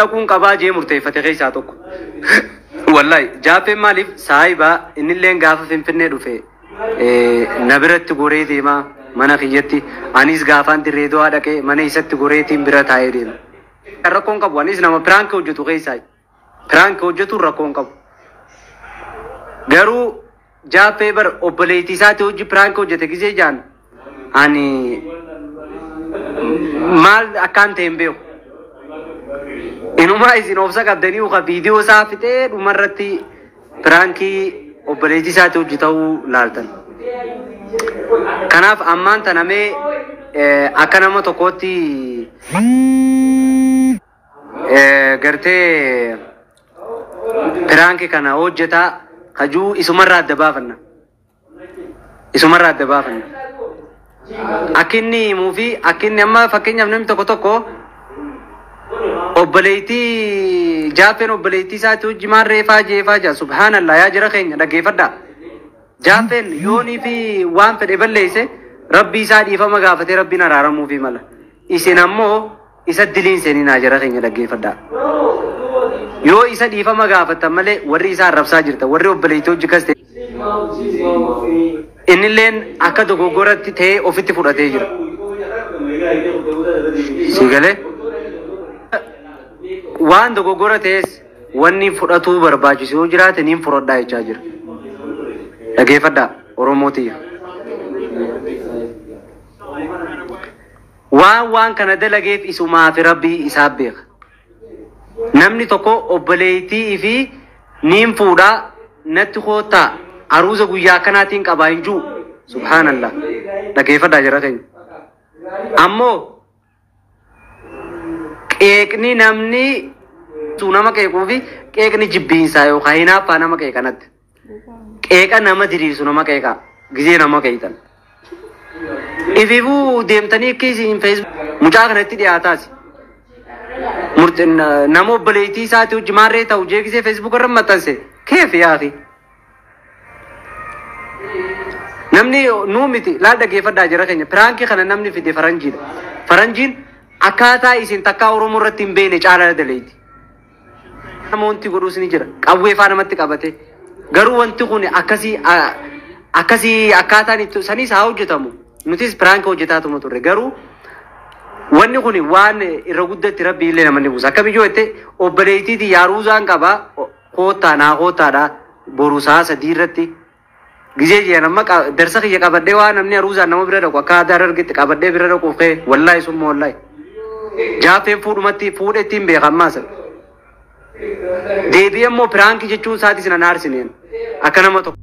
أكون كباجي مرتفع غير ساتوك والله جاب مالي سايبا إن اللي نقاف في النادي نبرت غوريتي ما mana kiyyatti anis gaafan dirreedoo haadha kee mana isatti goreetiin bira taa'ee deema. Rakkoon qabu anis nama prank hojjetu keessaa prank hojjetu rakkoon qabu. Garuu jaappee bar obboleettii isaati hojii prank hojjete gisee jaan ani maal akkaan ta'e hin beeku. Inumaa isin obsa qabdanii uka viidiyoo isaa fixee dhumarratti prankii obboleettii isaati hojii ta'uu laaltan. Kanaaf ammaan tanamee akka nama tokkotti gartee pranki kana hojjetaa kajuu isumarraa adda baafanna. Isumarraa adda baafanna. Akkinni muufi akkinni amma fakkeenyaaf namni tokko obboleettii jaappeen obboleettii isaati hojii maal reefaa jeefaa jaa subhaanallah yaa jira keenya dhaggeeffadhaa. Jaappeen yoonii fi waan fedhe balleesse rabbii isaa dhiifama gaafatee rabbiin araaramuu fi mala. Isin ammoo isa diliin seeninaa jira keenya dhaggeeffadhaa. Yoo isa dhiifama gaafatan malee warri isaa arrabsaa jirta warri obboleettii hojii kas ta'e. Innilleen akka dogoggoratti ta'ee ofitti fudhatee jira. Siigalee waan dogoggora ta'es wanni fudhatuu barbaachisu yoo jiraate niin fudhadhaa jechaa jira. Dhaggeeffadhaa Oromootii. Waan kana dalageef isumaa fi rabbii isaa beeka. Namni tokko obboleettii fi niin fuudhaa natti koottaa aruuza guyyaa kanaatiin qabaa hin jiru. Subhaanallah. Dhaggeeffadhaa jira keenya. Ammoo qeeqni namni nama qeequu fi qeeqni jibbiinsaa yookaan hinaaffaa nama qeeqanatti. Qeeqa nama diriirsu nama qeeqa gizee nama qeeqan. Ififuu deemtanii akkasiin Facebook mucaa kanatti dhiyaataas. Nama obboleettii isaati hojii maarree ta'u jeegisee Facebook irra maxxanse keef yaafi. Namni nuu miti laal dhaggeeffadhaa jira keenya piraankii kana namni fide faranjiidha. Faranjiin akkaataa isin takkaa Oromoo irratti hin beekne caalaa daleeti. Namoonni godhuus ni jira qawwee faa namatti qabate. Garuu wanti kun akkasii akkaataan itti sanis haa hojjetamu. Nutis prank hojjetaatuma turre. Garuu wanni kun waan irra guddatti rabbi illee namanni buusa. Akka biyyoo itti obboleettiiti yaaruuzaan qabaa koottaadhaa borusaa sadii irratti gizee jiran amma darsa kiyya qabadhee waan namni yaaruuzaan nama bira dhaqu akka aadaa argetti qabadhee bira dhaquuf ka'e wallaahi summa wallaahi. Jaappeen fuudhetti hin beekammaasa. Deebi'ee immoo piraanki jechuun isaatis nan aarsineen akka nama tokko.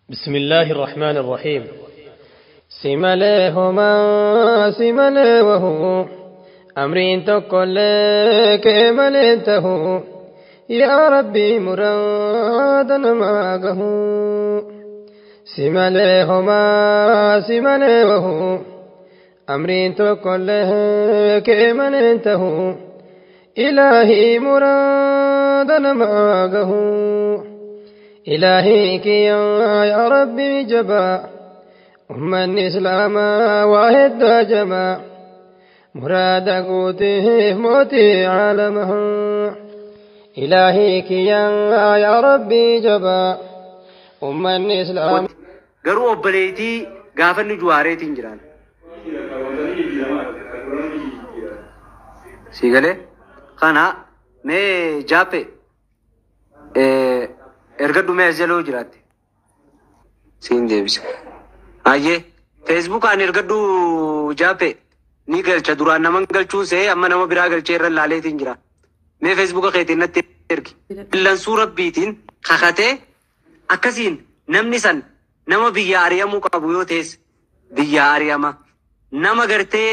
بسم الله الرحمن الرحيم سملهما سمله أمرين تقول لك ملته يا ربي مرادنا معه سملهما سمله أمرين تقول لك ملته إلهي مرادنا معه إلهيك يا ربي جبا من إسلام واحد جمع مراد قوته موتي عالمه إلهيك يا ربي جبا من إسلام قروا بليتي قافن جواريتين جران سيقالي خانا مي جابي ergadhu mee jaloo jiraate siin deebisa ayyee Facebook aan ergadhu jaape ni galcha duraan nama galchuun see amma nama biraa galchee irra laaleetiin jira mee Facebook keetiin natti ergi lansuu rabbiitiin kakatee akkasiin namni san nama biyya ari'amuu qabu yoo ta'es biyya ari'ama nama gartee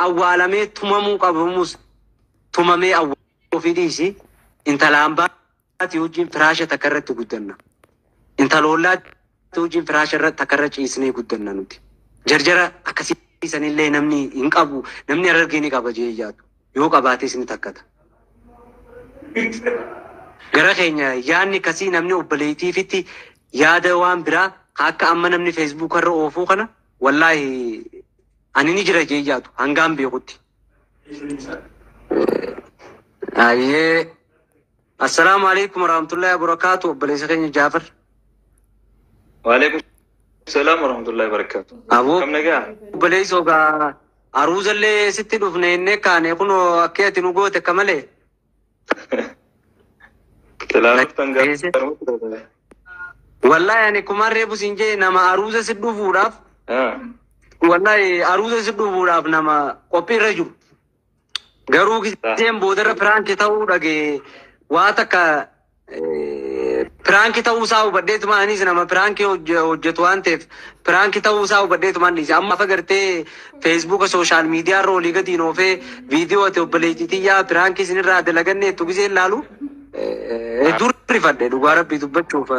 awwaalamee tumamuu qabamus tumamee awwaaluu ofii dhiisi intalaan Tujin firasha takarratti guddanna. Intalollaa tujin firasha irratti takarratti isnee guddanna nuti. Jarjara akkasiisanillee namni hin qabu, namni argee ni qaba jee yaadu. Yoo qabaates ni takkata. Gara keenya yaadni kasii namni obboleettiifitti yaada waan biraa akka amma namni Facebook irra oofuu kana wallahi ani ni jira jee jaatu hangam beekutti. Ayyee assalaamu alaykum warahmatullahi wabarakatuh. Obboleessa keenya Jaafar. Waalaikum salaam warahmatullahi wabarakatuh. Aboo Kam nagaa? obboleessa ogaa aruuzallee sitti dhufne innee kaane kunoo akka ati nu goote akka malee. Salaamatan gaafatamu. Wallahi ani kumaan reebu siin jee nama aruuza si dhufuudhaaf wallahi aruuza si dhufuudhaaf nama qophii irra jiru. Garuu giseen boodarra piraanki ta'uu dhagee waa takka piraanki ta'uu isaa hubadheetuma anis nama piraanki hojjetu waan ta'eef piraanki ta'uu isaa hubadheetuma anis amma afa gartee feesbuuka sooshaal miidiyaa irra olii gadi noofee viidiyoo ati obboleettitiyyaa piraanki isinirraa dalaganneettu giseen laalu dur rifadhe dhugaa rabbii dubbachuuf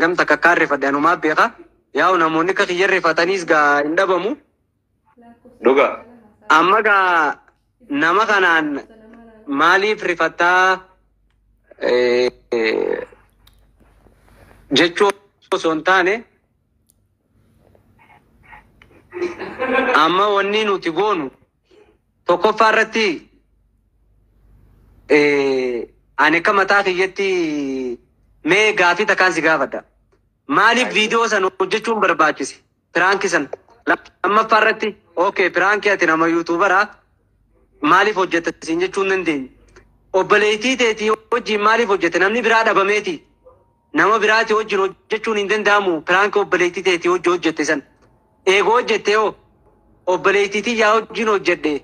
gamta kakkaan rifadhe anumaa beeka yaa'u namoonni akka kiyya rifataniis gaa hin dhabamu. Dhugaa. Amma gaa nama kanaan maaliif rifattaa jechuu osoo hin taane amma wanni nuti goonu tokkoffaa irratti ani akka mataa kiyyatti mee gaafii takkaan si gaafadha. Maaliif viidiyoo san hojjechuun barbaachise? Piraanki san lammaffaa irratti okay piraanki ati nama yuutuubaraa maaliif hojjeta siin jechuun dandeenya. Obboleettii teetii wajjin maaliif hojjete? Namni biraa dhabameeti. Nama biraati wajjin hojjechuun hin danda'amu. Piraanki obboleettii teetii wajjin hojjette san. Eegoo hojjette hoo obboleettii yaa wajjin hojjedhe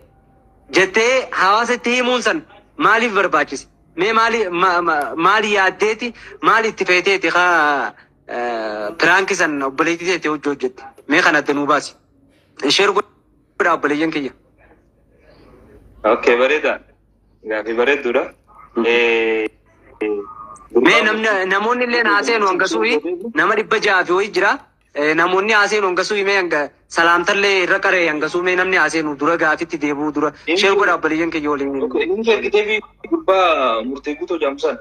jettee hawaasatti himuun san maaliif barbaachise? Mee maali yaaddeeti maali itti feeteeti haa piraanki san obboleettii teetii wajjin hojjette? Mee kana adda nuu baasi. Ishee godhaa obboleeyyan kiyya. Okay, bareda. Gaafii bareedduudha. Mee namoonni illee haaseenu hangasuu nama 600 fi wayii jira. Namoonni haaseenu hangasuu mee hanga salaamtallee irra qaree hangasuu mee namni haaseenu dura gaafitti deebuu dura ishee godhaa obboleeyyan kiyya waliin. Inni ergitee gubbaa murtee guutuu jaamsan.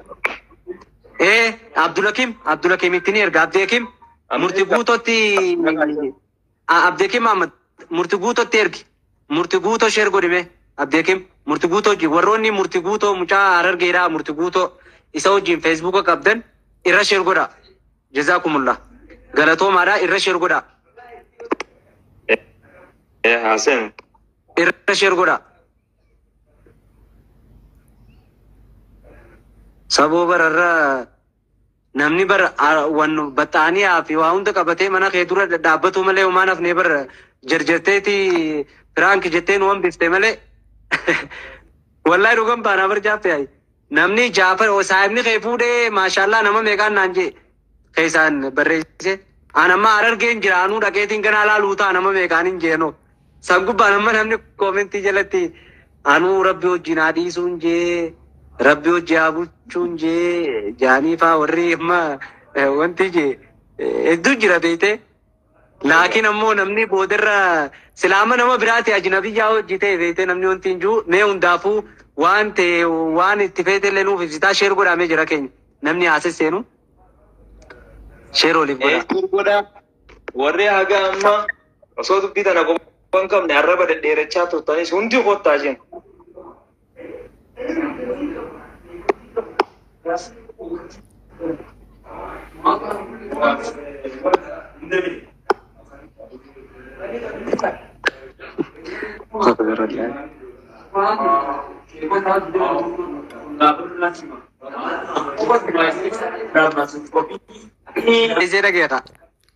Abdulakim itti ni erga Abdeekim murtii guutootti Abdeekim Ahmad murtii guutootti ergi murtii guutoo ishee godhime. Abdeekim murtii guutoo wajjin warroonni murtii guutoo mucaa Harargeedhaa murtii guutoo isa wajjin feesbuuka qabdan irra sheer godhaa. Jazaakumullah. Galatoomaadhaa irra sheer godhaa. Haaseen. Irra sheer godhaa. Saboo bararraa namni bara waan baxaanii fi waa hunda qabatee mana kee dura dhaabbatu malee homaan hafnee bara jarjarteeti piraanki jetteen waan biftee malee. Wallahi dhugan baanaa barjaaffee namni Jaafar saahibni kee fuudhee maashaallah nama meeqaan naan jee keessaan barreesse anamma Harargeen jira anuu dhaqeetiin ganaa laaluu ta'a nama meeqaan hin jeenoo san gubbaan amma namni koomentii jalatti anuu rabbi wajjin adiisuun jee rabbi wajji haa bulchuun jee jaaniifaa warri amma wanti jee hedduu jira beekte. Laakiin ammoo namni boodarra silaama nama biraati ajnabiyyaa hojii ta'e beekte namni wanti hin jiru mee hundaafuu waan ta'e waan itti feete illee nuuf ibsitaa sheer godhamee jira keenya namni haasas seenu sheer oliif godha. Warri haga amma osoo dubbii tana qofaan qabne arraba dhedheerachaa turtanis hundi kottaa jiran.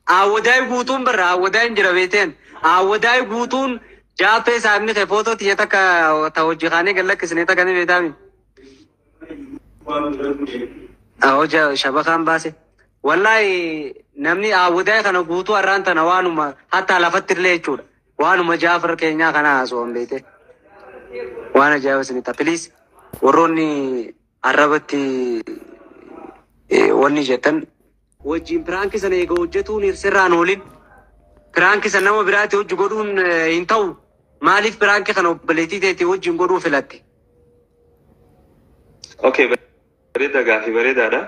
Awwadaay guutuun barra awwadaay jira beekteen awwadaay guutuun jaappee saabni kee footoo tiyya takka ta hojii kaanee gallakkisnee takka ni beektaami. Hojja shabakaan baase. Wallahi namni awwadaay kana guutuu har'aan tana waanuma hatta lafatti illee jechuudha. Waanuma Jaafar keenyaa kana haasawwan beekte. Waan ajaa'iba isinita. Please warroonni arrabatti wanni jettan wajjin piraanki sana eega hojjetuun sirraan oolin piraanki sana nama biraati hojii godhuun hin ta'u. Maaliif piraanki kana obboleettii teetii wajjin godhuu filatti? Okay, bareeda gaafii bareedaadha.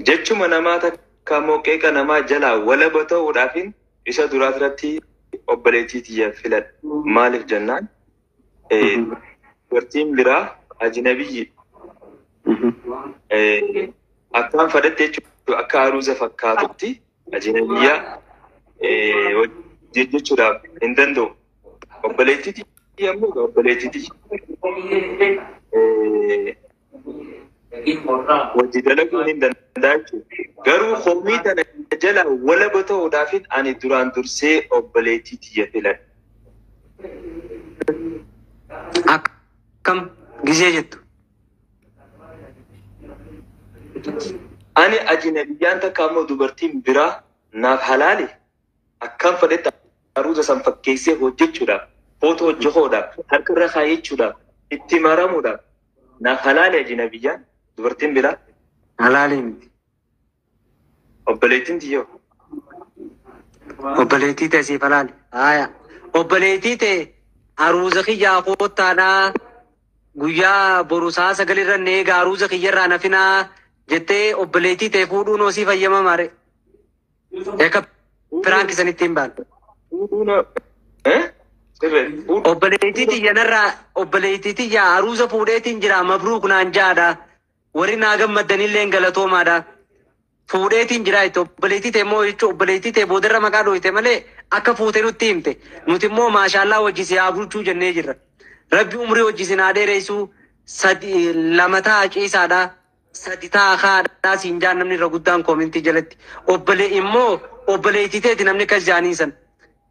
jechuma namaa takka immoo qeeqa namaa jalaa walaba ta'uudhaafin isa duraa irratti obboleettii filadha. Maaliif jennaan dubartiin biraa ajnabiyyi akkaan fadhatte jechuudha akka haruusa fakkaatutti ajnabiyyaa jechuudhaaf hin danda'u. Obboleettii yommuu obboleettii wajji dalaguun hin danda'a jechuudha. Garuu hoomii tana jala walaba ta'uudhaafin ani duraan dursee obboleettii filadha. Akkam gisee jettu? Ani ajnabiyyaan takka ammoo dubartiin biraa naaf halaali akkam fedhetti haruusa san fakkeessee hojjechuudhaaf, footoo hojjechuudhaaf, harka irra kaayachuudhaaf, itti maramuudhaaf naaf halaali ajnabiyyaan dubartiin biraa. Halaali miti. Obboleettiin tiyyoo. Obboleettii ta'e siif halaali. Haaya. Obboleettii ta'e haruusa kiyyaa koottaadhaa guyyaa borusaa sagalirra neega haruusa kiyyarraa nafinaa jettee obboleettii ta'e fuudhuun osii fayyama maare. Eeka firaan kisanitti hin baane. Obboleettii xiyyanarraa obboleettii xiyyaa haruusa fuudheetiin jira mabruuk naan jaadha. Warri naa gammaddanillee galatoomaadha. Fuudheetiin jira itti obboleettii ta'e immoo jechuun obboleettii ta'e boodarra maqaa dhooyte malee akka fuute nutti himte. Nuti immoo maashaallaa wajjisee haa bulchuu jennee jirra. Rabbi umrii wajjisee haa dheereessuu lama ta'a ciisaadha. Sadi ta'a haadhaa siin jaan namni irra guddaan koomintii jalatti. Immoo obboleettii ta'eeti namni akkas jaanii san.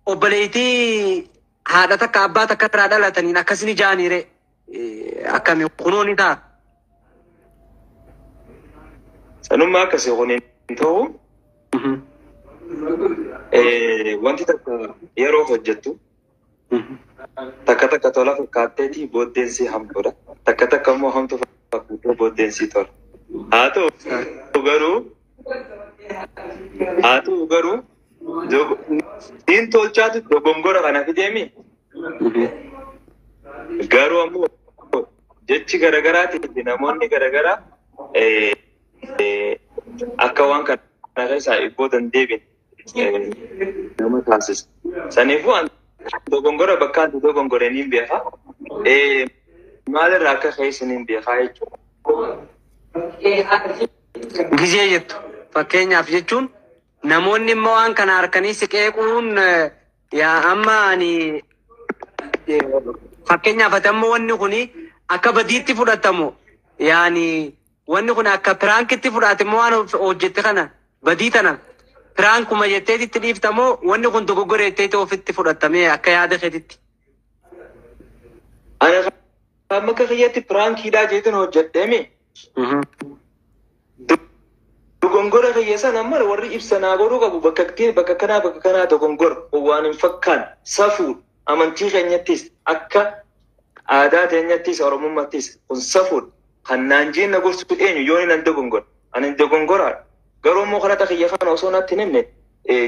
Obboleettii haadha takka abbaa takka irraa dhalataniin akkasini jaaniire akkami kunuun ni ta'a. Sanummaa akkasii kun hin ta'u wanti takka yeroo hojjettu takka takka tola fakkaatteeti booddeensi hamtuudha. Takka takka immoo hamtu fakkaatee booddeensi tola. Haa ta'u garuu niin tolchaatu dogongora kana fideemi. Garuu ammoo jechi garagaraati namoonni garagaraa akka waan kana keessaa ibboo dandeebin nama taasisa. Saniifuu dogongora bakka anti dogongore niin beekaa. Maalirraa akka keessan hin beekaa jechuudha. Gisee jettu fakkeenyaaf jechuun namoonni immoo waan kana harkanii si qeequun amma ani fakkeenyaaf ati ammoo wanni kuni akka badiitti fudhatamu yaani wanni kun akka piraankitti fudhate immoo waan hojjette kana badii tana piraankuma jetteeti itti dhiiftamoo wanni kun dogoggoreetteeti ofitti fudhatamee akka yaada keetitti. Ani amma akka kiyyatti piraankiidhaa jeetin hojjedheemi. Dogongora kiyyasan amma warri ibsanaa godhuu qabu bakka kanaa dogongora waan hin fakkaan safuu amantii keenyattis akka aadaa keenyattis oromummaattis kun safuudha. Kan naan jeenna gorsu eenyu yoo inni nan dogongora. Ani dogongoraadha. Garuu immoo kanata kiyya kana osoo natti hin himne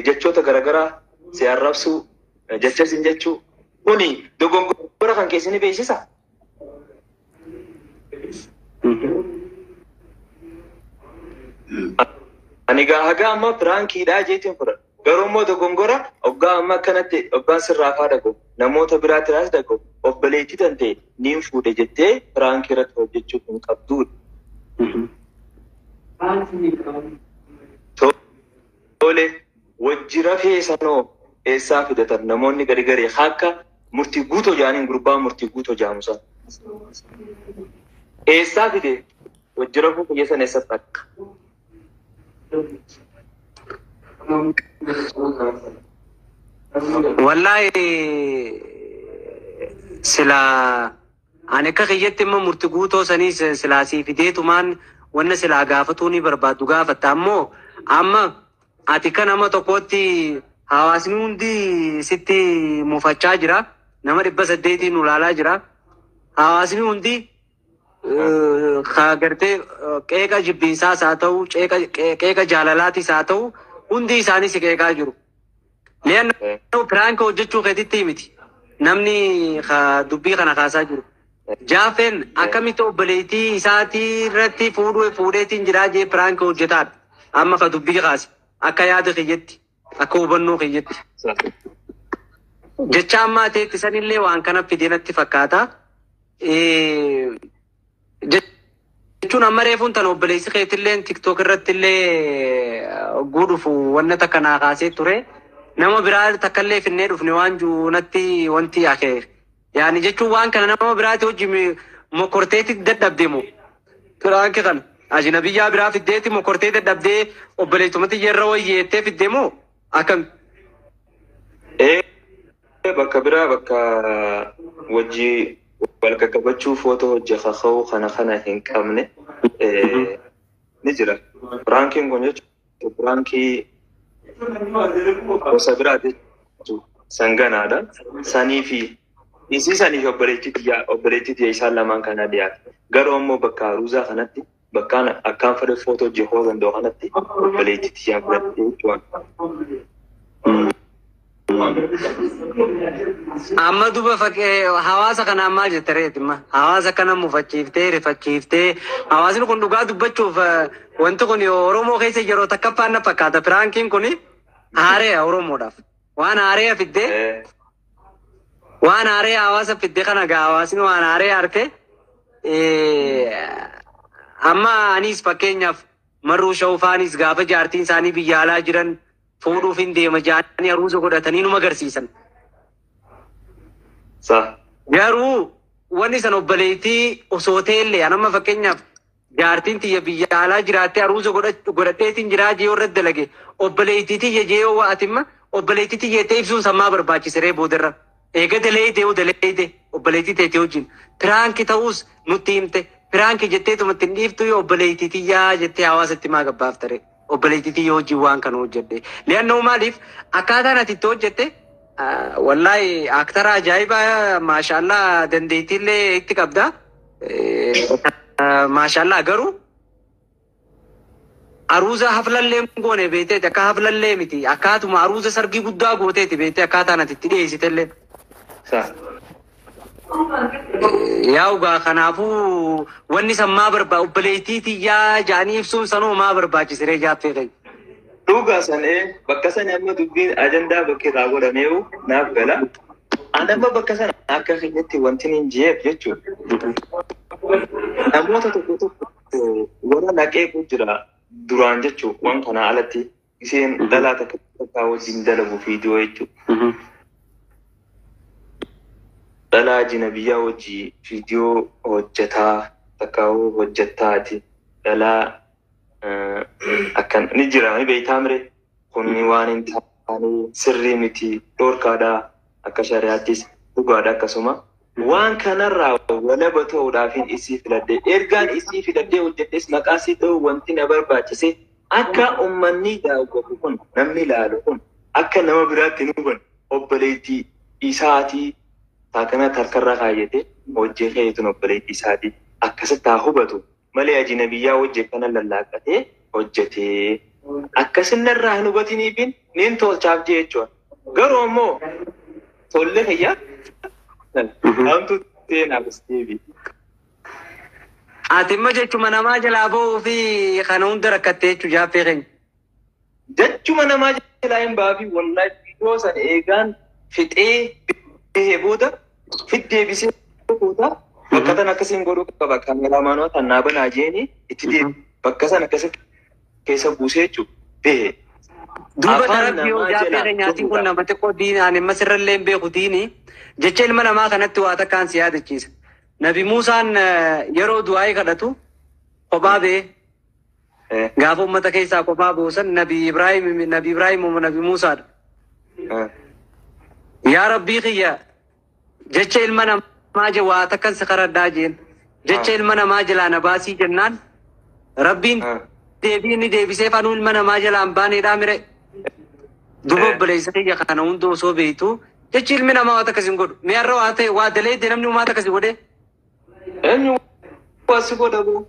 jechoota garagaraa si arrabsuu jecha isin jechuu kuni dogongora kan keessanii beeksisa. Ani haga amma piraankiidhaa jeetiin fudhadha. Garuu immoo dogongora hoggaa amma akkanatti hoggaan sirraafaa dhagu namoota biraatiraas dhagu obboleettii danda'e niin fuudhe jettee piraankii irratti hojjechuu hin qabduudha. Tole wajji rafee sanoo eessaa fidatan namoonni gadi garee akka murtii guutoo jaaniin gurbaa murtii guutoo jaamusan. Eessaa fide wajji rafuu kiyyasan eessatti akka. Wallahi sila ani akka kiyyatti immoo murtii guutoo sanii silaa sii fideetumaan wanna silaa gaafatuu ni barbaaddu gaafatta ammoo amma ati kan nama tokkotti hawaasni hundi sitti mufachaa jira nama 800 nu laalaa jira hawaasni hundi kagartee qeeqa jibbiinsaas haa ta'u qeeqa jaalalaatis haa ta'u hundi isaanii si qeeqaa jiru. Leennoo piraanka hojjechuu keetitti miti namni dubbii kana kaasaa jiru. Jaafeen akkamitti obboleettii isaatii irratti fuudheetiin jiraa jee piraanka hojjetaadha. amma ka dubbii qaasi akka yaada kiyyetti akka hubannoo kiyyetti jecha ammaa ta'etti sanillee waan kana fidee natti fakkaata. Jechuun amma reefuun tan obboleessi keetillee tiktook irratti illee guudhufu wanna takka naa kaasee ture. Nama biraa takkallee finnee dhufne waan juunatti wanti akeer. Yaani jechuun waan kana nama biraati hojii mokorteetti dadhabdeemu. Turaanki kana ajnabiyyaa biraa fiddeetti mokortee dadhabdee obboleettumatti yerra wayyeettee fiddeemu akkam. Bakka biraa bakka wajjii wal qaqqabachuu footoo hojii kaka'uu kana hin qabne ni jira. Piraankiin kun jechuun piraankii gosa biraati sanganaadha. Sanii fi isii sanii fi obboleettii isaan lamaan kana dhiyaate. Garuu ammoo bakka aruuzaa kanatti bakka akkaan fedhe footoo hojii hoo danda'u kanatti obboleettii yaa fudhatte jechuudha. Amma duba hawaasa kanaan maal jette reetima? Hawaasa kana mufachiiftee rifachiiftee hawaasni kun dhugaa dubbachuuf wanti kun Oromoo keessa yeroo takka faana fakkaata. Piraankiin kun haaree Oromoodhaaf waan haaree fiddee waan haaree hawaasa fiddee kana gaa hawaasni waan haaree harkee amma anis fakkeenyaaf marruu shawufaanis gaafa jaartiin isaanii biyya alaa jiran fuudhuuf hin deema jaanii aruusa godhatanii numa agarsiisan. Garuu wanni san obboleettii osoo ta'ellee anamma fakkeenyaaf jaartiin tiyya biyya alaa jiraattee aruusa godhadheetiin jiraa jee irratti dalage obboleettii tiyya jee yoo wa'atimma obboleettii tiyya ta'e ibsuun sammaa barbaachisiree boodarra. Eega daleeyde obboleettii teetee wajjin piraanki ta'uus nutti himte piraanki jetteetuma ittiin dhiiftu yoo obboleettii tiyyaa jettee hawaasatti maa gabbaaf tare. Obboleettii tiyya wajjin waan kana hojjedhe. Li'annoo maaliif akkaataan ati itti hojjette wallahi aktara ajaa'ibaa maashaallah dandeettiillee itti qabda. Maashaallah garuu aruuza haflallee goone beektee akka haflallee miti akkaatuma aruuza sargii guddaa gooteeti beektee akkaataan ati itti dhiyeessitellee. Yaa ugaa kanaafuu wanni san maa barbaa obboleettii tiyyaa jaanii ibsuun sanuu maa barbaachisiree jaaffee qabu. Dhugaa sanee bakka sana amma dubbiin ajandaa bakka irraa godhameeru naaf gala. Ani amma bakka sana akka keenyatti wanti hin jeef jechuudha. Namoota tokko warra naqeetu jira duraan jechuudha. Waan kana alatti isheen dhalaa takka wajjin dalagu viidiyoo jechuudha. Dhalaa jinabiyyaa wajjii viidiyoo hojjetaa takka hojjettaati. Dhalaa akkan ni jira ni beektaa mire kunni waan hin taane sirrii miti dhorkaadhaa akka shari'aattis dhugaadha akkasuma waan kanarraa walaba ta'uudhaaf isii filadhee ergaan isii filadhee hojjedhes maqaa isii ta'uu wanti na barbaachise akka uummanni daawwatu kun namni ilaalu kun akka nama biraatti hin hubanne obboleettii isaatii taakana tarkarraa kaayyate hojjee keetuun obboleettii isaatii akkasitti haa hubatu. Malee ajnabiyyaa hojii kana lallaaqatee hojjetee akkasinarraa hin hubatiniifin niin tolchaaf jechuudha. Garuu ammoo tollee fayyaa hamtu seenaaf isteebi. Ati immoo jechuma namaa jalaa ba'uu fi kana hunda rakkattee jechuu jaaffee keenya. Jechuma namaa jalaa hin baafi wallahi viidiyoo sana eegaan fixee bahee booda fiddeebisee booda. Bakka tan akkasiin godhuu qaba kaameraamaanoo tan naa banaa jeeni itti deemu bakka san akkasitti keessa buusee jechuudha bahee. Duuba darabbii yoo jaaffee keenyaatiin kun nama xiqqoo diini ani amma sirrallee hin beeku diini jecha ilma namaa kanatti waa takkaan si yaadachiisa. Nabi Muusaan yeroo du'aa'ee kadhatu kophaa ba'ee gaafa uummata keessaa kophaa buusan Nabi Ibraahim Nabi Muusaadha. Yaa Rabbii kiyya jecha ilma namaa maaje waa takkan sakaraddaa jeen jecha ilma namaa jalaa na baasii jennaan rabbiin deebii inni deebisee fanuu ilma namaa jalaa hin baaneedhaa mire duba obboleessa kiyya kana hunda osoo beektu jechi ilmi namaa waa takkas hin godhu mi'arra waa ta'e waa daleedde namni uumaa takkas godhe. Eenyu waasi godhamu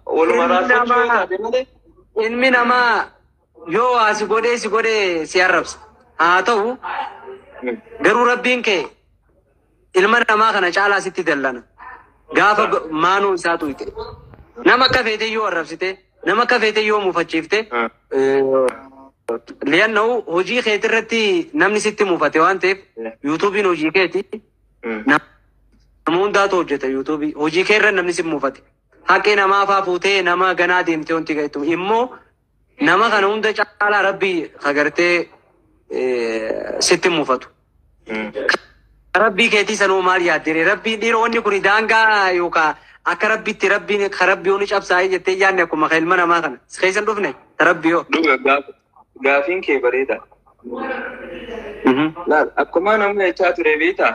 walumaa raafachuu yoo taate malee. Ilmi namaa yoo waasi godhee si godhee si arrabsa haa ta'u garuu rabbiin kee ilma namaa kana caalaa sitti dallana. Gaafa maanuu isaa tuyte. Nama akka feete yoo arrabsite nama kafeete yoo mufachiifte li'aanna'u hojii keetii irratti namni sitti mufate waan ta'eef yuutuubiin hojii keeti nama hundaatu hojjeta yuutuubii hojii kee irra namni si mufate haqee namaa faa fuutee nama ganaa deemtee wanti ga'etu immoo nama kana hunda caalaa rabbii agartee sitti mufatu. Rabbii keetii sanuu maal yaaddere rabbii dhiironni kun daangaa yookaan akka rabbitti rabbiin karabbiyooni cabsaa'ee jettee yaadne akkuma ilma namaa kana keessan dhufne tarabbiyoo. Gaafiin kee bareeda. Laal akkuma namni jechaa ture beektaa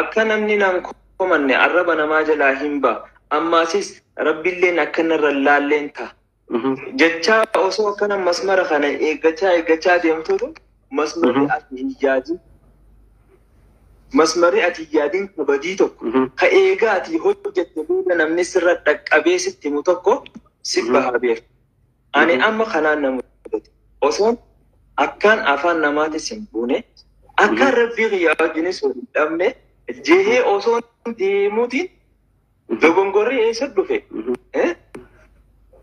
akka namni naan komanne arraba namaa jalaa hin ba'a ammaasis rabbiilleen akka narra laalleen ta'a. Jechaa osoo akkana masmara kana eeggachaa deemtuutu masmarri ati hin yaadin. Masmarri ati yaadin kabadii tokko ka eegaa ati hojjette booda namni sirra dhaqqabee sitti himu tokko si bahaa beeku. Ani amma kanaan nama mudate osoo akkaan afaan namaatis hin buune akkaan rabbii qiyyaa wajjinis wal hin dhabne jehee osoo deemuutiin dogongorri eessa dhufe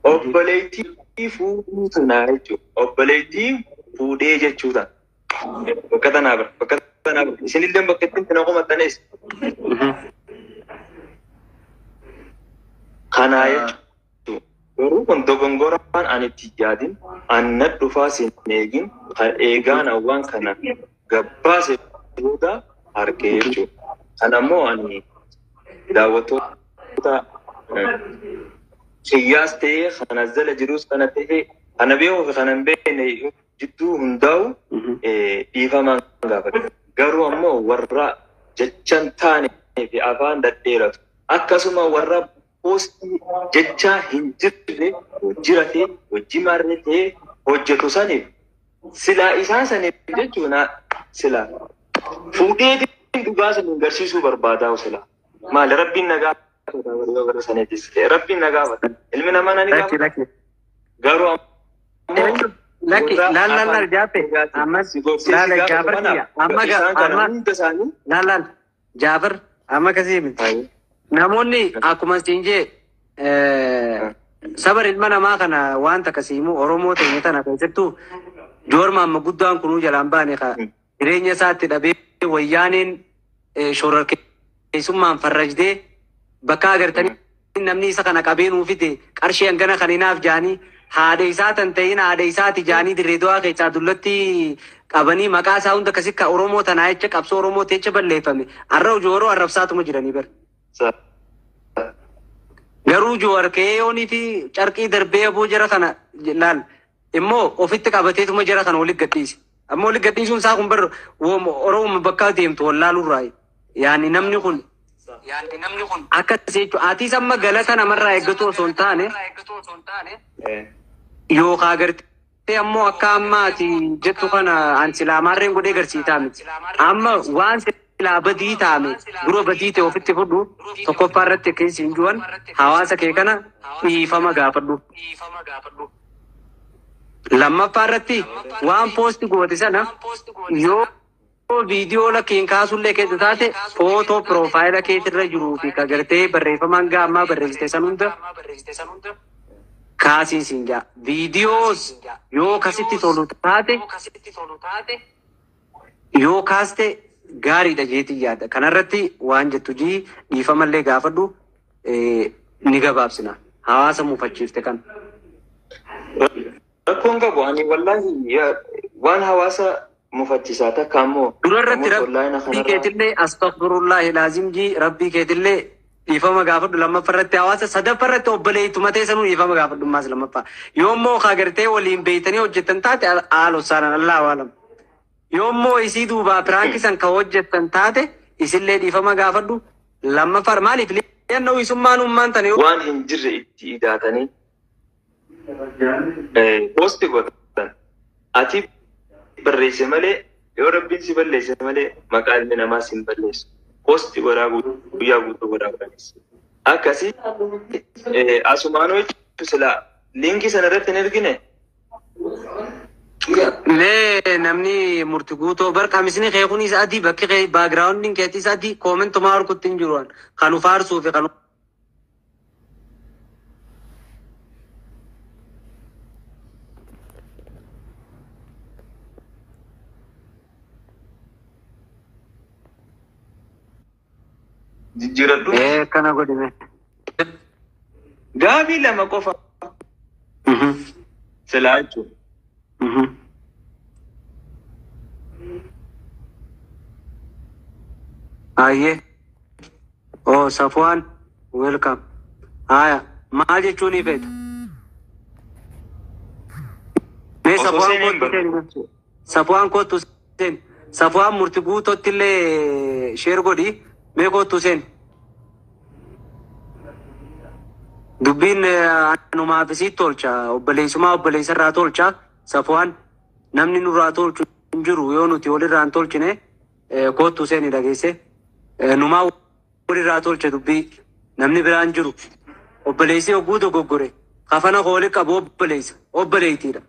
obboleettii fuudhuu tanaa jechuudha. Obboleettii fuudhee jechuudha. Bakka tanaa bira bakka tanaa bira isinillee bakka ittiin na qomattanis. Kanaa jechuudha. Garuu kun dogongoraan ani itti yaadin anna dhufaa sin eegin kan eegaan awwaan kana gabbaase booda argee jechuudha. Kanammoo ani daawwattoota Kiyyaas ta'ee kana jala jirus kana ta'ee kana beekuu fi kana hin beekne jidduu hundaa'u dhiifamaan gaafate. Garuu ammoo warra jechan taane fi afaan dhadheeratu akkasuma warra poostii jechaa hin jirre hojjirate hojii marree hojjetu saniif silaa isaan saniif jechuun silaa fuudheetiin dhugaa saniin garsiisuu barbaadaa silaa maali rabbiin nagaa rabbiin nagaa fata ilmi namaa nani gaafata garuu laki laal jaape ammas laal jaafar amma laal jaafar amma kasii miti namoonni akkuma siinjee sabar ilma namaa kana wanta kasiimu oromoo ta'e tana keessattuu joorma amma guddaan kunuu jalaan baane ka jireenya isaatti dhabee wayyaaneen shororkeessummaan farrajdee bakka agartanii namni isa kana qabeenuu fite qarshii hangana kan hinaaf jaanii haadha isaa tan ta'in haadha isaati jaanii dirree du'aa keessaa dullatti qabanii maqaa isaa hunda akkasii oromoo tanaa jecha qabsoo oromoo teecha balleeffame har'a jooroo arrabsaatuma jiranii bar. Garuu joowar keeyoonii fi carqii darbee aboo jara kana laal immoo ofitti qabateetuma jara kana walitti gadhiise. Ammoo walitti gadhiisuun isaa kun bar oromoo bakka deemtu wallaaluurraa yaani namni kun akkas jechuun ati samma galata namarraa eeggatu osoo hin taane yookaan agartee ammoo akka amma ati jettu kana an silaamarreen godhee garsiisaa miti. Amma waan silaa badii taame dura badii ta'e ofitti fudhu tokkoffaa irratti keessi hin ju'an hawaasa kee kana dhiifama gaafadhu. Lammaffaa irratti waan poosti goote sana yoo viidiyoo lakkeen kaasullee keessa taate footoo piroofaayila keetirra jiruu fi agartee barreeffamaan gaammaa barreessite san hunda kaasiin jaa viidiyoos yoo kasitti tolu taate yoo kaaste gaariidha jeetii yaada kanarratti waan jettu jii dhiifamallee gaafadhu ni gabaabsina hawaasa mufachiifte kan. Rakkoon qabu ani wallaahi waan hawaasa mufachiisaa takka ammoo durarratti rabbii keetillee astaghfirullahi laazim jii rabbii keetillee dhiifama gaafadhu lammaffarratti hawaasa sadaffarratti obboleeytu matee sanuu dhiifama gaafadhu maas lammaffaa yoommoo agartee waliin beeytanii hojjettan taate haala osaanan allaa waalam yoommoo isii duubaa piraankisan ka hojjettan taate isillee dhiifama gaafadhu lammaffar maaliif liyyannoo isummaan ummaan tane waan hin jirre itti idaatanii poosti godhatan ati barreesse malee yoo rabbiin si balleesse malee maqaa ilmi namaa si hin balleessu. Poosti godhaa guyyaa guutuu godhaa godhanis. Akkasii asumaanoo jechuun silaa liinkii sana irratti hin ergine. Nee namni murti guutoo bar qamisni keekunis adii bakki baagiraawundiin keetis adii koomentumaa harkutti hin jiruan kan ufaarsuu fi kan jijjiiradhu. Kana godhime. Gaabii lama qofa silaa jechuudha. Aye. Oh, Safwan, welcome. Aya, maal jechuun ifeeta? Mee Safwan kootu seen. Safwan murtii guutuutti illee sheer godhi. Mee kootu seen. Dubbiin anumaaf isii tolcha. Obboleessumaa obboleessarraa tolcha. Safwan namni nurraa tolchu hin jiru yoo nuti walirraa hin tolchine kootu seen dhageesse. Numaa walirraa tolcha dubbii namni biraan jiru. Obboleessi oguu dogoggore. Kafana kooli qabu obboleettiidha.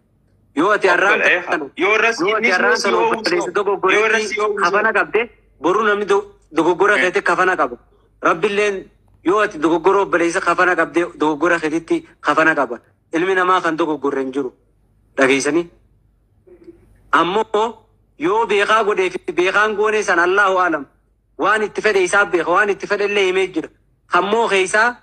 Yoo ati har'aan obboleessi dogoggoreetti kafana qabde boru namni dogoggora keetti kafana qaba. Rabbilleen yoo ati dogoggora obboleessa kafana qabde dogoggora keetitti kafana qaba. Ilmi namaa kan dogoggorre hin jiru. Dhageessanii. Ammoo yoo beekaa godhee fi beekaan goone san Allahu aalam. Waan itti fedhe isaaf beeka waan itti fedhe illee himee jira. Hammoo keessaa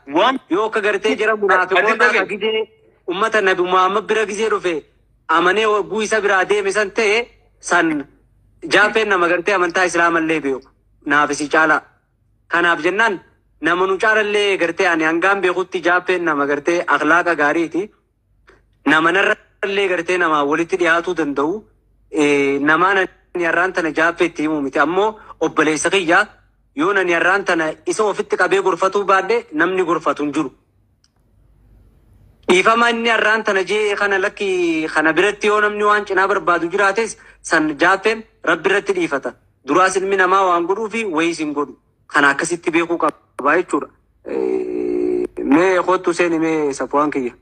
yoo akka gartee jira munaafiqoota akka gizee ummata Nabi Muhammad bira gizee dhufe amanee oguu isa biraa deeme san ta'e san jaappeen nama gartee amantaa islaamallee beeku naafisi caalaa. Kanaaf jennaan nama nu caalallee gartee ani hangaan beekutti jaappeen nama gartee akhlaaqa gaariiti. Nama narrallee gartee nama walitti dhiyaatuu danda'u namaan har'aan tana jaappeetti himuu miti ammoo obboleessa kiyyaa yoo nani har'aan tana isa ofitti qabee gorfatuu baadhe namni gorfatu hin jiru. Dhiifama inni har'aan tana jee kana lakki kana biratti yoo namni waan cinaa barbaadu jiraates san jaappeen rabbi irratti dhiifata. Duraas ilmi namaa waan godhuu fi wayiis hin godhu. Kana akkasitti beekuu qaba jechuudha. Mee kottu seeni mee Safwaan kiyya.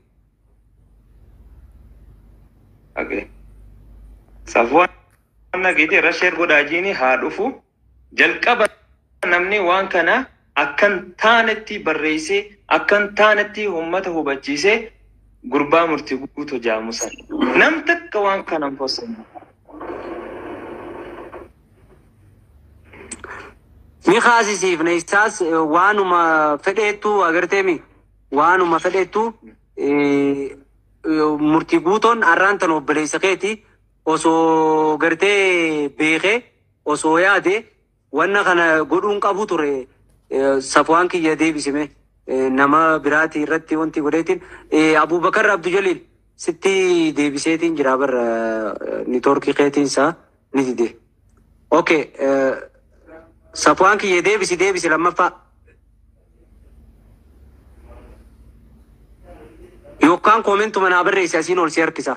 Safwaan nagiti rasheer godhaajiini haa dhufu jalqaba namni waan kana akkan taanetti barreessee akkan taanetti uummata hubachiisee gurbaa murtii guutuu jaamusan nam takka waan kana hin fossan. Mi kaasisiifne isaas waanuma fedheettu agarteemi waanuma fedheettu murtii guutoon har'aan tan obboleessa keeti osoo gartee beekee osoo yaade wanna kana godhuun qabu ture Safwaan kiyya deebisime nama biraati irratti wanti godheetiin Abubakar Abdu Jalil sitti deebiseetiin jira barra niitoorkii keetiinsaa ni dide. Okay, Safwaan kiyya deebisi lammaffaa. Yookaan koomentuma naa barreessi asiin ol si harkisa.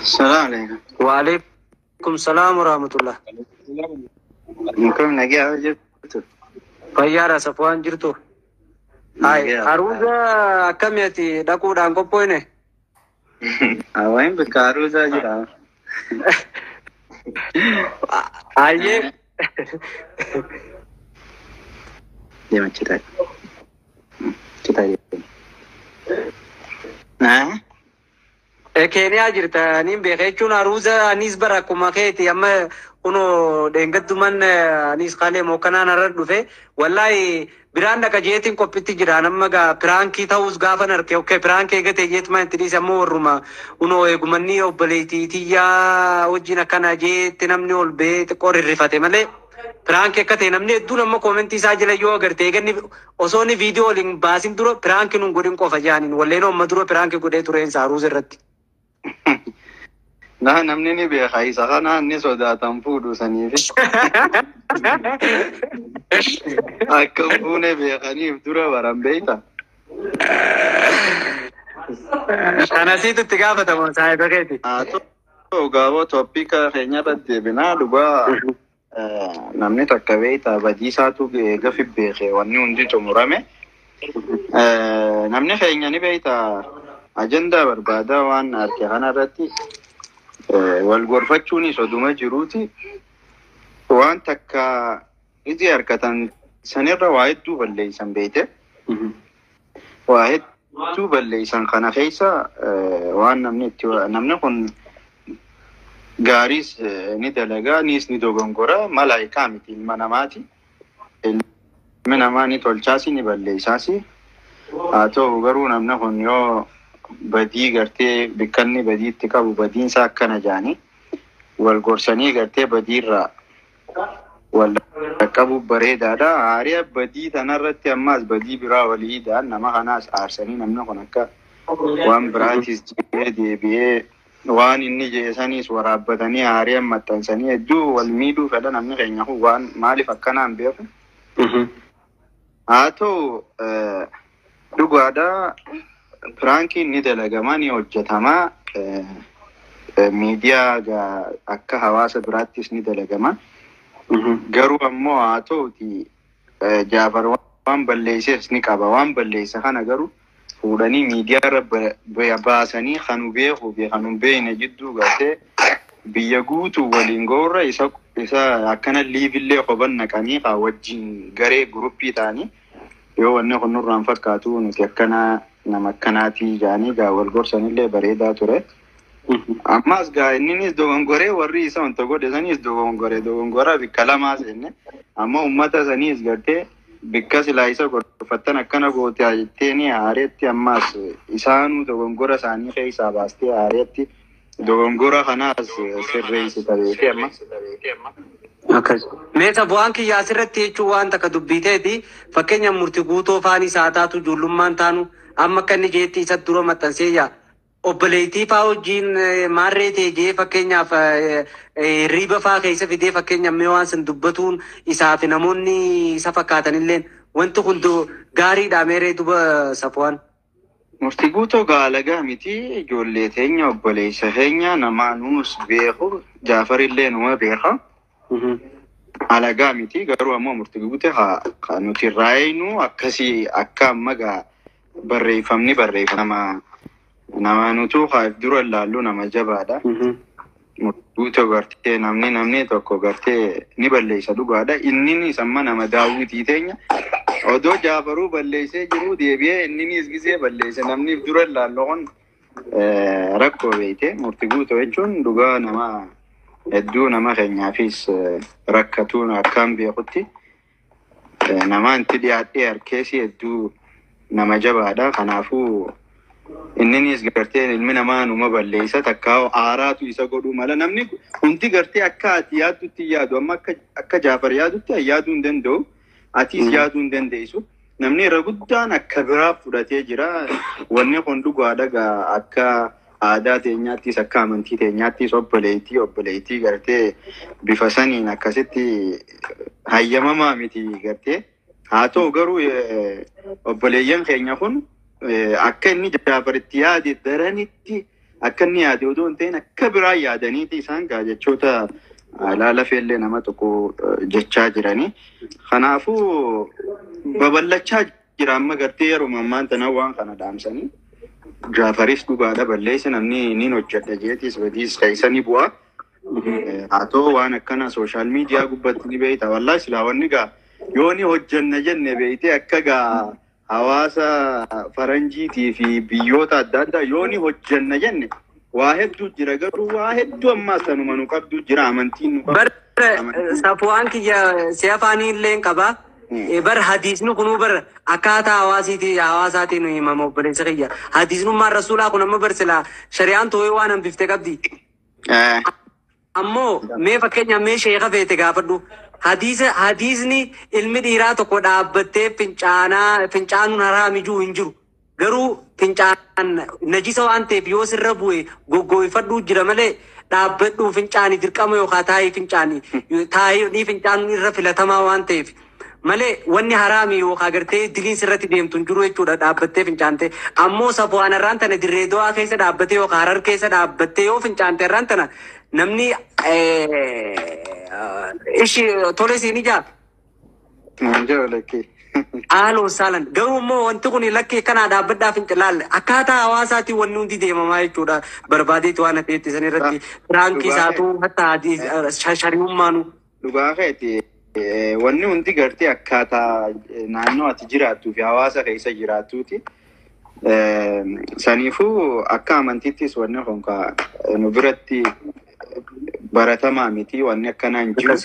السلام عليكم. وعليكم السلام ورحمة الله. ممكن نجي أوجب. فيارا Safwaan jirtu. Hai, haruuza akkamitti dhaquudhaan qophoofne? Awaan bakka haruuza jira. Ayyee. Deema citaa. Citaa. Nah. Keeniyaa jirta niin beeka jechuun haruuza anis bara akkuma keeti amma kuno dheengadduman anis qaalee mookanaan irra dhufe wallaahi biraan dhaqa jeetiin qophiitti jira namma gaa piraankii ta'uus gaafan arge okkee piraankii eegatee jeetuma itti dhiise ammoo warruma kuno eegumanni obboleettii tiyyaa wajjin akkana jeetti namni ol bee xiqqoo rirrifate malee piraankii akka ta'e namni hedduun amma koomentii isaa jala yoo agarte eeganni osoo inni viidiyoo waliin baasin dura piraankii nun godhin qofa jaaniin walleen amma dura piraankii godhee tureensa haruuza irratti. Nah, namni ni beeka isa kana ni sodaatan fuudhu saniif. Akka fuune beekaniif dura baran beekta. Kanasiitu itti gaafatamu saayiba keeti. Gaafoo toppika keenya irratti deebinaa dhugaa namni takka beekta badiisaatu gafi beeke wanni hundi xumurame. Namni keenya ni beekta ajandaa barbaada waan arge kana irratti wal gorfachuunis oduma jiruuti waan takka itti harkatan sanirra waa hedduu balleessan beekte waa hedduu balleessan kana keessa waan namni kun gaaris ni dalagaa nis ni dogongora malaayikaa miti ilma namaati. Ilmi namaa ni tolchaasi ni balleessaasi. Haa ta'u garuu namni kun yoo badii gartee bikkanni badiitti qabu badiinsa akkana jaanii wal gorsanii gartee badiirraa wal qabu bareedaadha. Haariya badii tanarratti ammaas badii biraa waliidhaan nama kanaas aarsanii namni kun akka waan biraatis deebi'ee waan inni jeesaniis waraabbatanii haariyan maxxansanii hedduu wal miidhuu fedha namni keenya kun waan maaliif akkanaan beeku. Haa ta'u dhugaadha piraankiin ni dalagamaa ni hojjetamaa miidiyaa akka hawaasa biraattis ni dalagamaa. Garuu ammoo haa ta'uti Jaafar waan balleessees ni qaba. Waan balleessa kana garuu fuudhanii miidiyaa irra baasanii kan beeku kan beekne jidduu gartee biyya guutuu waliin goorra isa akkana liivillee qoban naqanii haa wajjin garee guruppii ta'anii yoo wanni kun nurraan fakkaatu nuti akkana nama akkanaatii jaanii gaa wal gorsanillee bareedaa ture. Ammas gaa inninis dogongoree warri isa wanta godhe sanis dogongora bikka lamaa seenne amma ummata sanis gartee bikka silaa isa gorfattan akkana goote jetteeni haareetti ammas isaanuu dogongora isaanii keessaa baastee haareetti dogongora kanaas sirreessita beekee amma. Meeshaa bu'aan kiyyaa asirratti jechuun waan takka dubbiteeti fakkeenya murtii guutoo faanii saataatu ijoollummaan taanu amma akka inni jeetti isa dura maxxansee yaa obboleettii fa'aa wajjin maarree ta'ee fakkeenyaaf riba fa'aa keessa fidee fakkeenyaaf mee waan san dubbatuun isaa fi namoonni isa fakkaatanillee wanti kun gaariidha meeree duba Safwaan. Murtii guutoo gaalagaa miti ijoollee teenya obboleessa keenya namaanuus beeku Jaafarillee numa beeka. Alagaa miti garuu ammoo murtii guutee haa nuti raayinu akkasii akka amma gaa barreeffamni barreeffama nama nutu haaf dura ilaallu nama jabaadha. Guutoo gartee namni tokko gartee ni balleessa dhugaadha. Inninis amma nama daawwitii teenya odoo Jaafaruu balleessee jiru deebi'ee inninis gisee balleesse namniif dura ilaallu kun rakkoo beekte murtii guutoo jechuun dhugaa nama hedduu nama keenyaafis rakkatuun akkaan beekutti namaan itti dhiyaadhee harkeessi hedduu nama jabaadha. Kanaafuu inninis gartee ilmi namaa numa balleessa takkaa aaraatu isa godhuu mala namni hundi gartee akka ati yaadutti yaadu amma akka Jaafar yaadutti yaaduu hin danda'u atiis yaaduu hin dandeessu. Namni irra guddaan akka biraa fudhatee jira. Wanni kun dhugaadha akka aadaa teenyaattis akka amantii teenyaattis obboleettii gartee bifa saniin akkasitti hayyamamaa miti gartee. Haa ta'u garuu obboleeyyan keenya kun akka inni Jaafaritti yaade daranitti akka inni yaade odoo hin ta'in akka biraa yaadaniiti isaan gaa jechoota laalafeellee nama tokko jechaa jiranii. Kanaafuu babal'achaa jira amma gartee yeroo ammaan tana waan kana dhaamsanii. Jaafaris dhugaadha balleessa namni niin hojjedha jeetis badiis keessanii bu'a. Haa ta'u waan akkana sooshaal miidiyaa gubbatti ni beeyta. Wallaahi silaa wanni gaa yoo ni hojjenna jenne beeytee akka gaa hawaasa faranjiitii fi biyyoota adda addaa yoo ni hojjenna jenne waa hedduu jira garuu waa hedduu ammaas tanuma nu qabdu jira amantiin nu qabdu. Safwaan kiyya si afaanii illee qaba. Bar hadiisni kunuu bar akkaataa hawaasaatiin himama obboleessa kiyya. Hadiisnummaan rasuulaa kun amma bar silaa shari'aan too'ee waan hambiftee qabdi. Ammoo mee fakkeenya mee sheeka feete gaafadhu. Hadiisni ilmi dhiiraa tokko dhaabbattee fincaanuun haraamijuu hin jiru. Garuu fincaan najisa waan ta'eef yoo sirra bu'e goggooyfadhuu jira malee dhaabbadhuu fincaanii dirqama yookaan taa'ii fincaanuun irra filatamaa waan ta'eef. Malee wanni haraami yookaan gartee diliin sirratti deemtu hin jiru jechuudha dhaabbattee fincaante. Ammoo Safwaan irraan tana dirree do'aa keessa dhaabbattee yookaan Harar keessa dhaabbattee yoo fincaante irraan tana namni ishi tole siin ijaa. Haaloo saalan garuu immoo wanti kun lakkee kanaa dhaabbadhaa fincilaalle akkaataa hawaasaatiin wanni hundi deemamaa jechuudha barbaadeetu waan ta'etti san irratti firaankii isaatu hatta shari'ummaanu. Dhugaa keeti. Wanni hundi gartee akkaataa naannoo ati jiraattuu fi hawaasa keessa jiraattuuti. Saniifuu akka amantiittis wanni kun nu biratti baratamaa miti wanni akkanaan jiru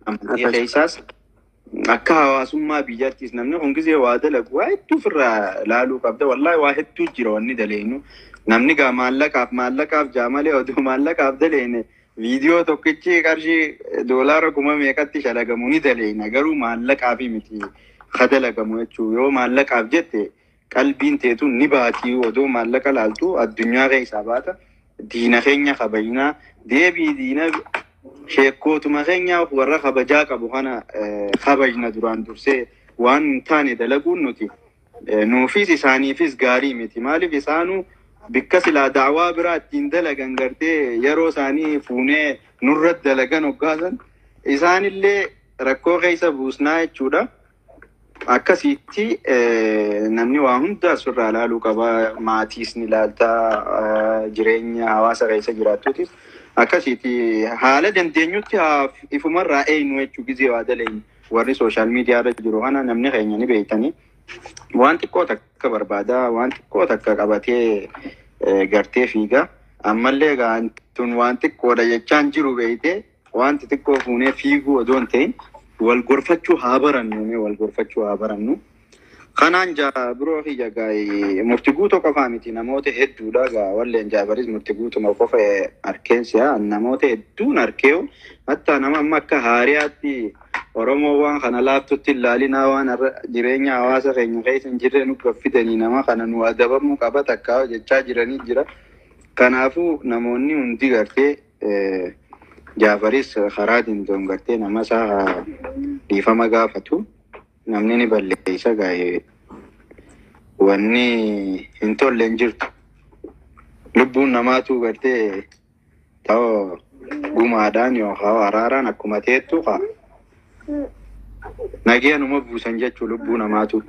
amantii keessaas akka hawaasummaa biyyattiis namni kun gisee waa dalagu waa hedduu ofirraa laaluu qabda. Wallaahi waa hedduu jira wanni daleenu. Namni gaa maallaqaaf jaamalee oduu maallaqaaf daleene viidiyoo tokkichi qarshii doolaara 1000 meeqatti shalagamu ni daleena. Garuu maallaqaaf miti kadalagamu jechuu. Yoo maallaqaaf jette qalbiin teetuun ni baatii oduu maallaqa laaltu addunyaa keessaa baata. Diina keenya kabajnaa deebii diina sheekkootuma keenya warra kabajaa qabu kana kabajna duraan dursee waan hin taane dalaguun nuti nuufis isaaniifis gaarii miti. Maaliif isaanuu bikka silaa daawaa biraa ittiin dalagan gartee yeroo isaanii fuunee nurratti dalagan hoggaasan isaanillee rakkoo keessa buusnaa jechuudha. Akkasitti namni waa hunda surraa laaluu qaba. Maatiis ni ilaaltaa jireenya hawaasa keessa jiraattuutis akkasitti haala dandeenyutti ifumarraa eenyu jechuu gisee waa daleen warri sooshaal miidiyaa irra jiru kana namni keenya ni beeytanii waan xiqqoo takka barbaada waan xiqqoo takka qabatee gartee fiiga. Ammallee gaantun waan xiqqoodha jechaan jiru beeytee wanti xiqqoo fuunee fiiguu odoon ta'in wal gorfachuu haa barannu. Kanaan biroo kiyya gaa'ee murtii guutuu qofaa miti namoota hedduudha gaa walleen jaabaris murtii guutuma qofa arkeensiyaa namoota hedduun arkeewu hatta nama amma akka haariyaatti Oromoo waan kana laaftutti ilaalinaa waan jireenya hawaasa keenya keessa hin jirre nu gaffitanii nama kana nu adabamuu qaba takkaa jechaa jiranii jira. Kanaafuu namoonni hundi gartee Jaafaris karaa dindoon gartee nama isaa dhiifama gaafatu. Namni ni balleessa gaa'ee wanni hin tolle hin jirtu. Lubbuun namaatu gartee ta'oo gumaadhaan yookaan araaraan akkuma teettu kaa. Nageenuma buusan jechuu lubbuu namaatu.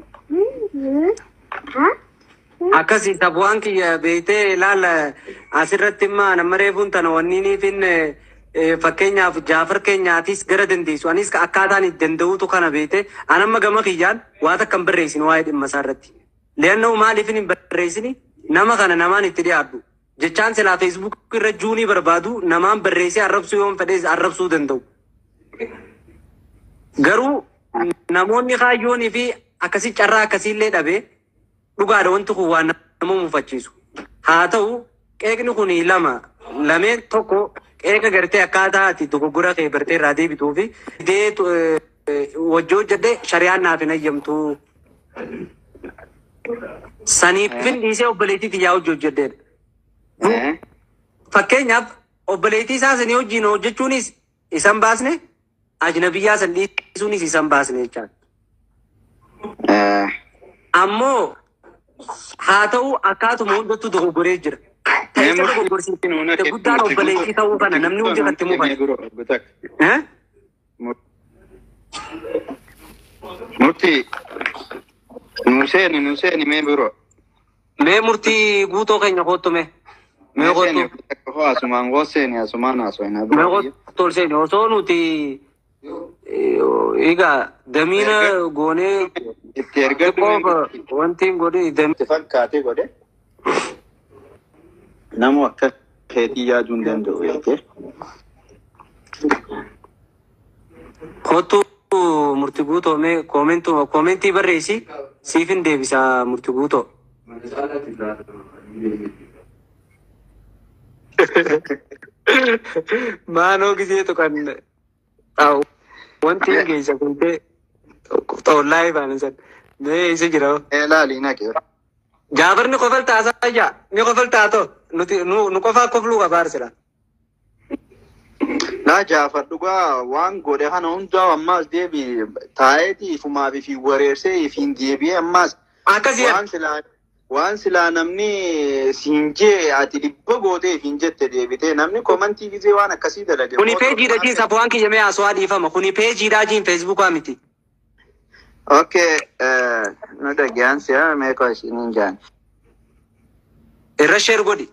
Akkasii taphaan kiyya beeytee ilaala asirratti immoo nama reefuun tana wanni niifin fakkeenyaaf Jaafar keenyaatis gara dandeessu anis akkaataan itti danda'uutu kana beeyte anamma gama kiyyaan waa takka hin barreessin waa'ee dhimma isaarratti. Leennoo maaliif hin barreessini nama kana namaan itti dhiyaadhu jechaan silaa feesbuuk irra juunii barbaadu namaan barreessee arrabsuu yoon fedhees arrabsuu danda'u. Garuu namoonni kaayyoonii fi akkasii carraa akkasiillee dhabee dhugaadha wanti kun waan nama mufachiisu. Haa ta'u qeeqni kun lameen tokko qeeqa gartee akkaataa ati dogoggora kee bartee irraa deebituu fi wajjii hojjedhee shari'aan naaf hin ayyamtu. Saniifin dhiisee obboleettii xiyyaa hojii hojjedheedha. Fakkeenyaaf obboleettii isaa sanii hojiin hojjechuunis isan baasne ajnabiyyaa san dhiisuunis isan baasne jechaadha. Ammoo haa ta'u akkaatuma hundattuu dogoggoree jira. Ta'eessa dogoggorsiitti guddaan obboleettii ta'uu kana namni hundi kan timuu kana. Murtii nuseeni mee biroo. Mee murtii guutoo keenya koottume. Mee koottu. Asumaan gooseeni asumaan haasofna. Mee koottu ol seeni osoo nuti egaa damiina goonee itti ergatu wanti godhe damiina fakkaatee godhe namu akka keetii yaaduu hin danda'u jettee. Koottu murtii guutoo mee koomentii barreessi siifin deebisaa murtii guutoo. Maanoo giseetu kan ta'u wanti hin geessa kun ta'e wallaahi baana san mee isa jira. Laali naqee. Jaafarni qofal taasaa ijaa ni qofal taatoo nuti nu qofaa kofluu qabaarsira. Naa Jaafar dhugaa waan godhe kana hundaa ammaas deebii taa'eetii ifumaa fi wareersee ifiin deebi'ee ammaas waan silaa namni siin jee ati dhibba gootee ifiin jette deebitee namni komantii gisee waan akkasii dalage. Kuni peejiidha jiin safuwaan kiyya mee haasawaa dhiifama kuni peejiidha jiin feesbuukaa miti. Okay, nu dhaggeeffannaa meeqa isiniin jaan. Irra sheer godhi.